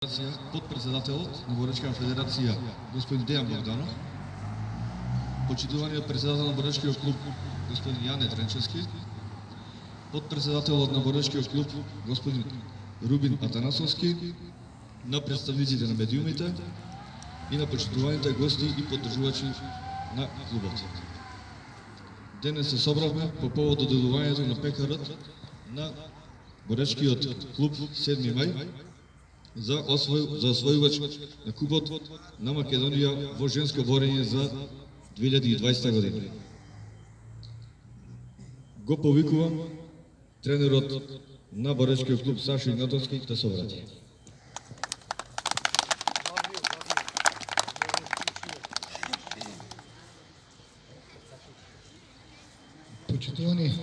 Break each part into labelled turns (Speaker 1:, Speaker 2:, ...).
Speaker 1: Подпредседателот на Боречка федерација господин Дејан Богданов, почитуваниот председател на Боречкиот клуб господин Јане Тренчевски, подпредседателот на Боречкиот клуб господин Рубин Атанасовски, на представниците на медиумите и на почитуваните гости и поддржувачи на клубот. Денес се собравме по повод доделувањето на пекарот на Боречкиот клуб 7 мај за освојувач на Купот на Македонија во женско борење за 2020 година. Го повикувам тренерот на Боречкиот клуб Сашо Игнатовски да се обрати.
Speaker 2: Почитувани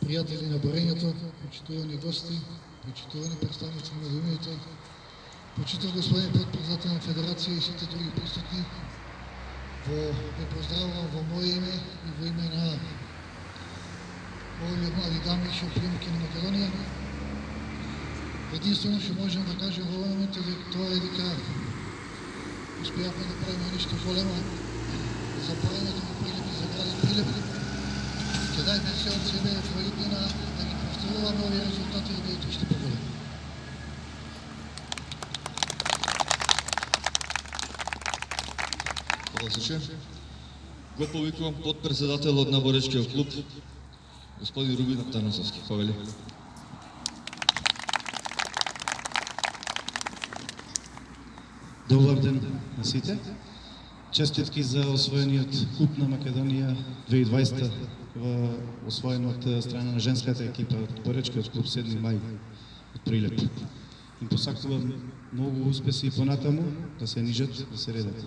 Speaker 2: пријатели на борењето, почитувани гости, почитувани представници на медиумите, почитуван господин подпредседател на Федерација и сите други присутни, ве поздравувам во моје име и во име на овие млади дами шампионки на Македонија. Единствено што можам да кажем во овој момент е тоа е дека успеавме да правиме нешто големо за борењето на Прилеп и за градот Прилеп. Ќе дајме се од себе во иднина да ги повторуваме овие резултати и да бидат уште поголеми.
Speaker 1: Го повикувам подпредседателот на Боречкиот клуб господин Рубин Атанасовски. Повели.
Speaker 3: Добар ден на сите. Честитки за освоениот куп на Македонија 2020 освоен од страна на женската екипа од Боречкиот клуб 7 мај од Прилеп. Им посакувам многу успеси понатаму, да се нижат, да се редат.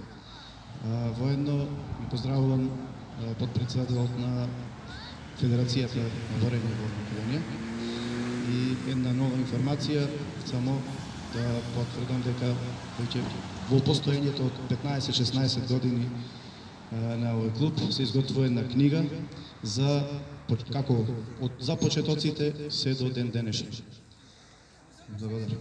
Speaker 3: Воедно ги поздравувам подпредседателот на Федерацијата на борење во Македонија и една нова информација, само да потврдам дека во постоењето од 15-16 години на овој клуб се изготвува една книга за како од започетоците се до ден денешен. Благодарам.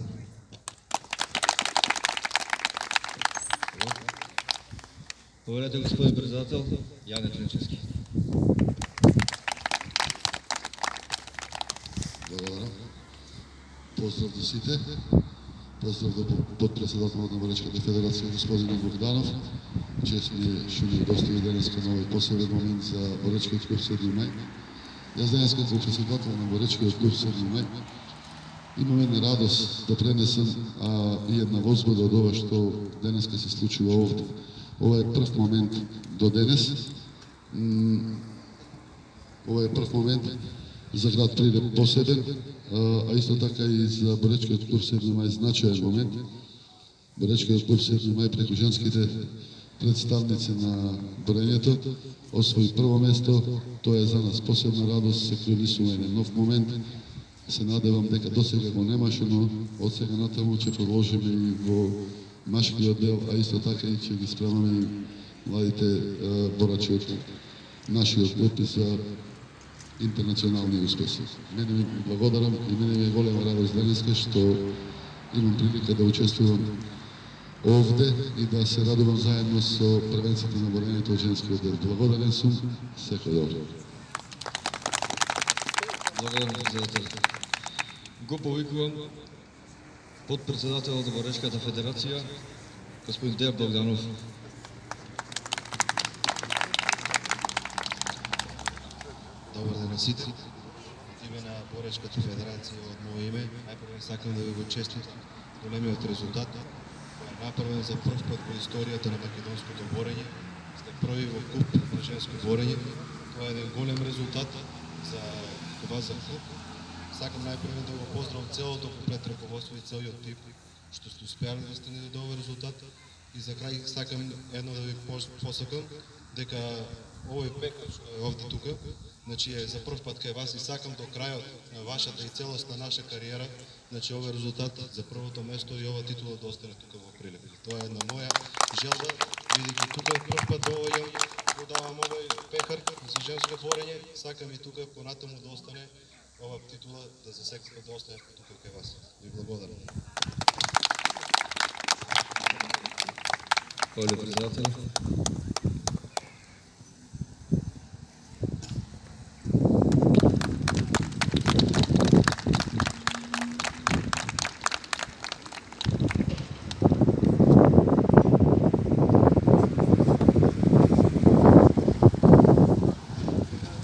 Speaker 1: Повелете, господин председател, Јане Тренчевски.
Speaker 4: Благодарам. Поздрав до сите. Поздрав до подпредседателот на Боречката федерација господин Богданов. Чест ми е што ни достави денеска на овој посебен момент за Боречкиот клуб 7 мај. Јас денеска како председател на Боречкиот клуб 7 мај имам една радост да пренесам и една возбуда од ова што денеска се случува овде. Ова е прв момент до денес. Ова е прв момент за град Прилеп посебен, а исто така и за Боречкиот клуб 7 мај значаен момент. Боречкиот клуб 7 мај преку женските представници на борењето освои прво место. Тоа е за нас посебна радост, се крунисува еден нов момент. Се надевам дека досега го немаше, но од сега натаму ќе продолжиме и во машкиот дел, а исто така и ќе ги спремаме и младите борачи од нашиот клуб за интернационални успеси. Мене ми благодарам и мене ми е голема радост денеска што имам прилика да учествувам овде и да се радувам заедно со првенците на борењето од женскиот дел. Благодарен сум, секој добро.
Speaker 1: Благодарам, председател. Го повикувам подпредседателот на Боречката федерација господин Дејан Богданов.
Speaker 5: Добар ден на сите. Име на Боречката федерација од моје име, најпрво сакам да ви го честитам големиот резултат. Кој е направен за прв пат во историјата на македонското борење. Сте први во куп на женско борење. Тоа е еден голем резултат за това за клуб. Сакам најпрво да го поздравам целото комплет раководство и целиот тип што сте успеали да стигнете до овој резултат. И за крај сакам едно да ви посакам дека овој пекар што е овде тука, значи е за прв пат кај вас и сакам до крајот на вашата и целосна наша кариера, значи овој резултат за првото место и ова титула да остане тука во Прилеп. Тоа е една моја желба, бидејќи тука прв пат доаѓам, го давам овој пекар за женско борење, сакам и тука понатаму да остане ова титула, да за секој пат да остане тука кај вас. Ви благодарам.
Speaker 1: Кой ли председателя?